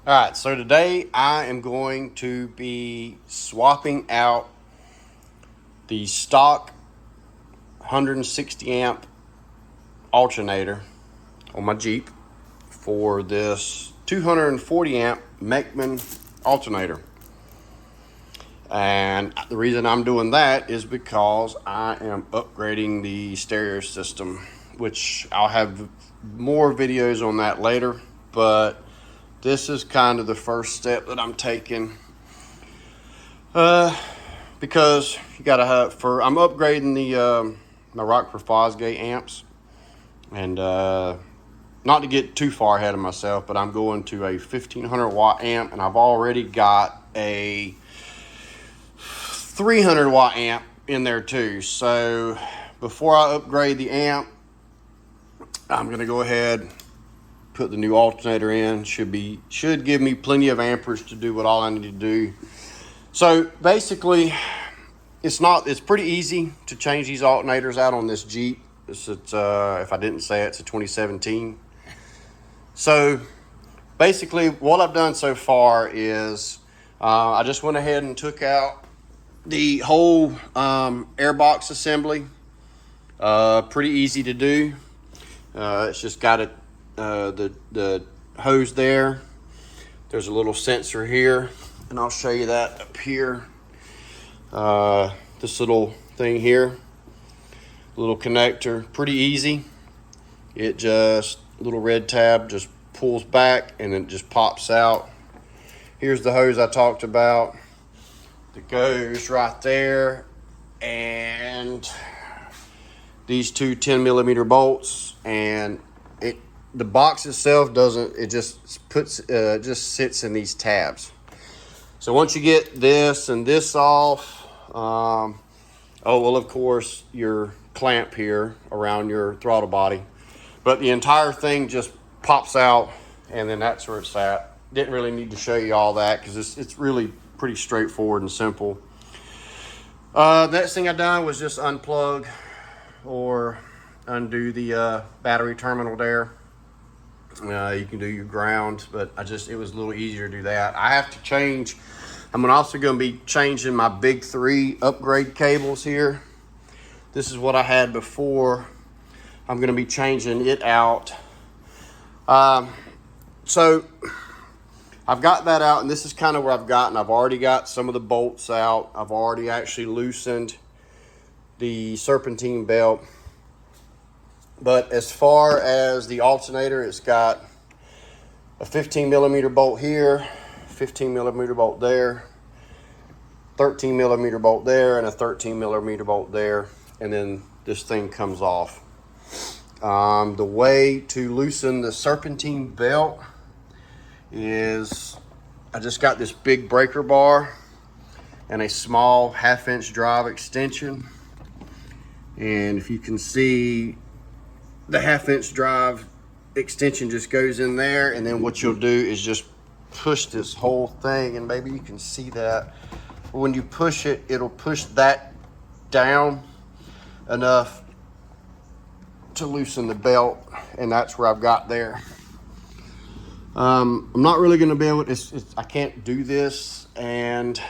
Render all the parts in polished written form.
All right, so today I am going to be swapping out the stock 160 amp alternator on my Jeep for this 240 amp Mechman alternator. And the reason I'm doing that is because I am upgrading the stereo system, which I'll have more videos on that later, but this is kind of the first step that I'm taking because you gotta have I'm upgrading the my Rockford Fosgate amps, and not to get too far ahead of myself, but I'm going to a 1500 watt amp, and I've already got a 300 watt amp in there too. So before I upgrade the amp, I'm gonna go ahead, put the new alternator in. Should give me plenty of amperage to do what all I need to do. So basically, it's pretty easy to change these alternators out on this Jeep. If I didn't say it's a 2017. So basically what I've done so far is I just went ahead and took out the whole airbox assembly. Pretty easy to do. It's just got the hose there. There's a little sensor here, and I'll show you that up here. This little thing here, little connector, pretty easy. It just, little red tab just pulls back and then it just pops out. Here's the hose I talked about that goes right there, and these two 10 millimeter bolts, and the box itself doesn't, it just just sits in these tabs. So once you get this and this off, of course, your clamp here around your throttle body, but the entire thing just pops out, and then that's where it's at. Didn't really need to show you all that because it's really pretty straightforward and simple. The next thing I done was just unplug or undo the battery terminal there. You can do your ground, but it was a little easier to do that. I have to change. I'm also going to be changing my big 3 upgrade cables here. This is what I had before. I'm going to be changing it out. So I've got that out, and this is kind of where I've already got some of the bolts out. I've already actually loosened the serpentine belt. But as far as the alternator, it's got a 15 millimeter bolt here, 15 millimeter bolt there, 13 millimeter bolt there, and a 13 millimeter bolt there. And then this thing comes off. The way to loosen the serpentine belt is I just got this big breaker bar and a small 1/2 inch drive extension. And if you can see, the 1/2 inch drive extension just goes in there, and then what you'll do is just push this whole thing, and maybe you can see that. When you push it, it'll push that down enough to loosen the belt, and that's where I've got there. I'm not really going to be able to, I can't do this and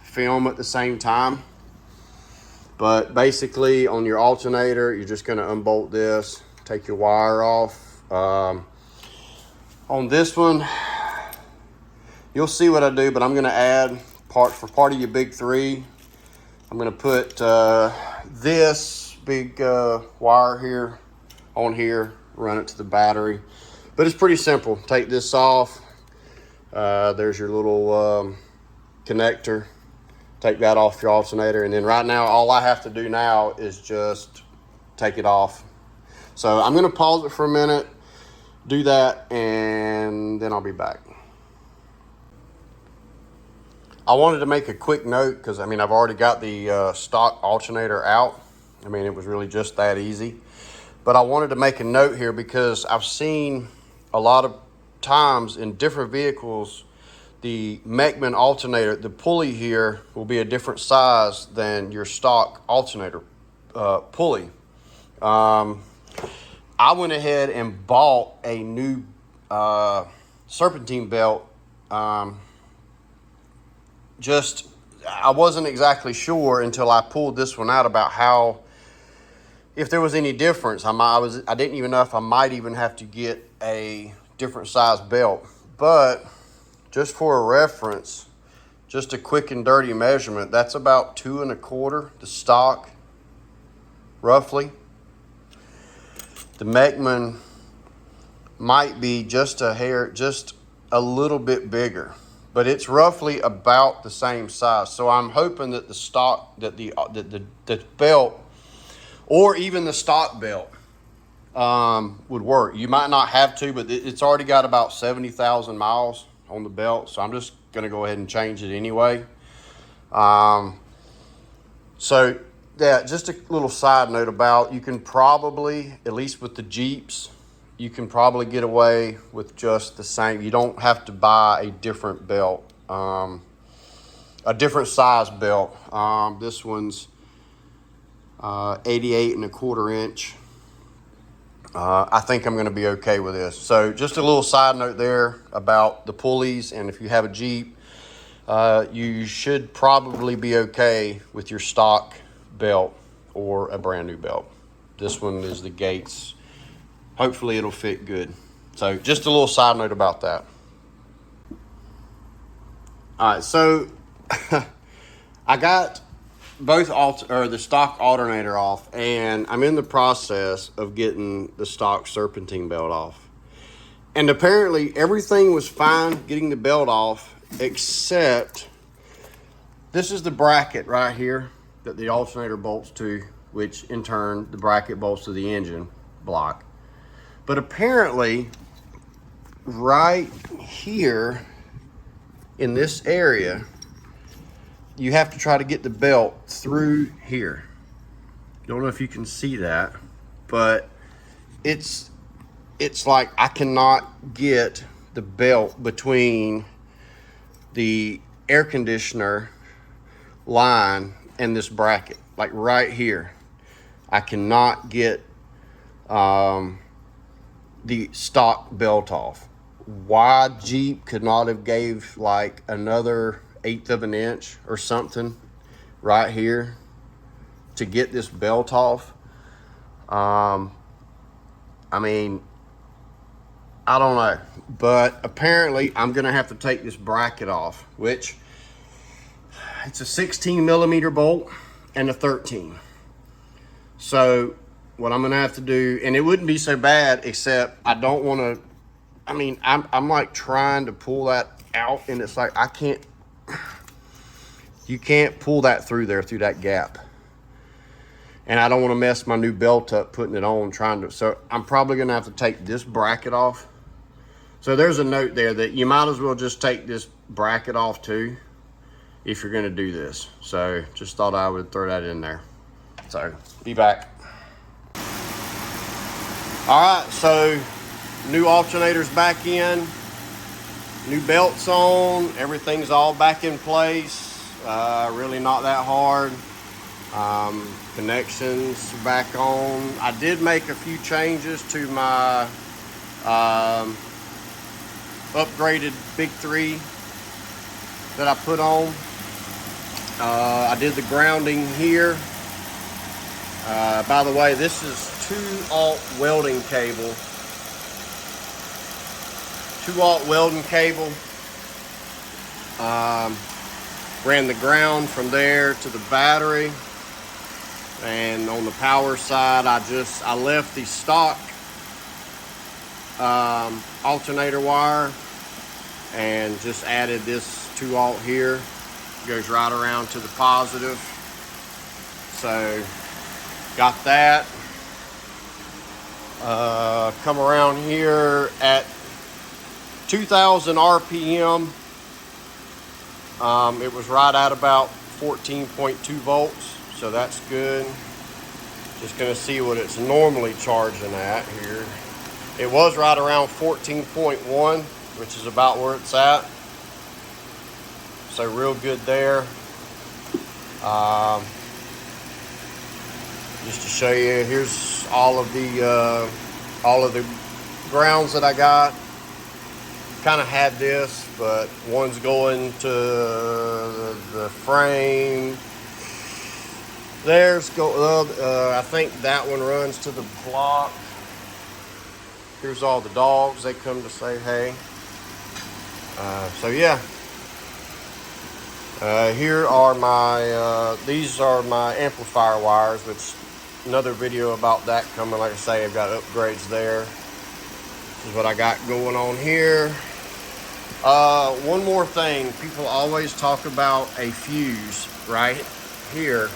film at the same time, but basically on your alternator, you're just going to unbolt this, take your wire off. On this one, you'll see what I do, but I'm going to add for part of your big 3. I'm going to put this big wire here on here, run it to the battery. But it's pretty simple. Take this off. There's your little connector. Take that off your alternator, and then right now all I have to do now is just take it off. So I'm going to pause it for a minute, do that, and then I'll be back. I wanted to make a quick note because I've already got the stock alternator out. It was really just that easy. But I wanted to make a note here because I've seen a lot of times in different vehicles, the Mechman alternator, the pulley here will be a different size than your stock alternator pulley. I went ahead and bought a new serpentine belt Just, I wasn't exactly sure until I pulled this one out about how, if there was any difference. I didn't even know if I might even have to get a different size belt. But just for a reference, just a quick and dirty measurement, that's about 2 1/4, the stock, roughly. The Mechman might be just a little bit bigger, but it's roughly about the same size. So I'm hoping that the belt, or even the stock belt, would work. You might not have to, but it's already got about 70,000 miles on the belt, so I'm just going to go ahead and change it anyway. So yeah, just a little side note about, you can probably, at least with the Jeeps, you can probably get away with just the same. You don't have to buy a different belt, a different size belt. This one's 88 1/4 inch. I think I'm going to be okay with this. So just a little side note there about the pulleys, and if you have a Jeep, you should probably be okay with your stock belt or a brand new belt. This one is the Gates. Hopefully it'll fit good. So just a little side note about that. All right, so I got both the stock alternator off, and I'm in the process of getting the stock serpentine belt off. And apparently everything was fine getting the belt off, except this is the bracket right here that the alternator bolts to, which in turn the bracket bolts to the engine block. But apparently right here in this area, you have to try to get the belt through here. Don't know if you can see that, but it's like I cannot get the belt between the air conditioner line and this bracket. Like right here, I cannot get the stock belt off. Why Jeep could not have gave like another 1/8 of an inch or something right here to get this belt off. I mean, I don't know, but apparently I'm gonna have to take this bracket off, which it's a 16 millimeter bolt and a 13. So what I'm gonna have to do, and it wouldn't be so bad, except I don't want to, I mean, I'm like trying to pull that out, and it's like I can't, you can't pull that through there, through that gap. And I don't want to mess my new belt up putting it on, so I'm probably gonna have to take this bracket off. So there's a note there that you might as well just take this bracket off too if you're gonna do this. So just thought I would throw that in there. So be back. All right, so new alternator's back in, new belt's on, everything's all back in place. Really not that hard. Connections back on. I did make a few changes to my upgraded Big 3 that I put on. I did the grounding here. By the way, this is 2-aught welding cable. 2-aught welding cable. Ran the ground from there to the battery. And on the power side, I left the stock alternator wire and just added this 2-aught here. Goes right around to the positive. So got that. Come around here at 2,000 RPM. It was right at about 14.2 volts. So that's good. Just gonna see what it's normally charging at here. It was right around 14.1, which is about where it's at. So real good there. Just to show you, here's all of the grounds that I got. kind of had this, but one's going to the frame. There's I think that one runs to the block. Here's all the dogs. They come to say hey. So yeah. Here are my, these are my amplifier wires, which another video about that coming. Like I say, I've got upgrades there. This is what I got going on here. One more thing. People always talk about a fuse right here.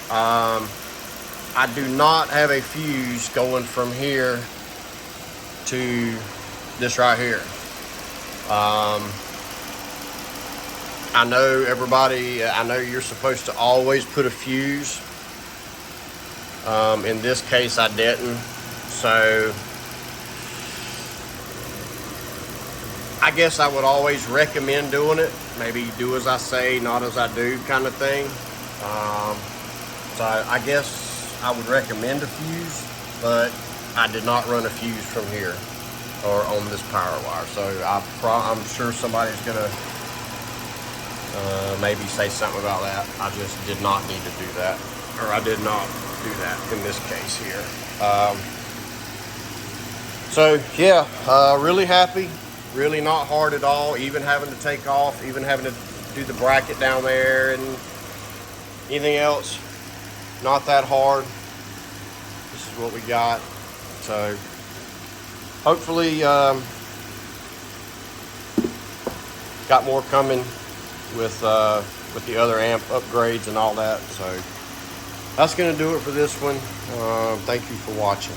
I do not have a fuse going from here to this right here. I know everybody, I know you're supposed to always put a fuse. In this case, I didn't. So I guess I would always recommend doing it. Maybe do as I say, not as I do kind of thing. So I guess I would recommend a fuse, but I did not run a fuse from here or on this power wire. So I'm sure somebody's gonna maybe say something about that. I just did not need to do that, or I did not do that in this case here. So yeah, really happy, really not hard at all, even having to take off, even having to do the bracket down there and anything else, not that hard. This is what we got. So hopefully got more coming with the other amp upgrades and all that. So that's gonna do it for this one. Thank you for watching.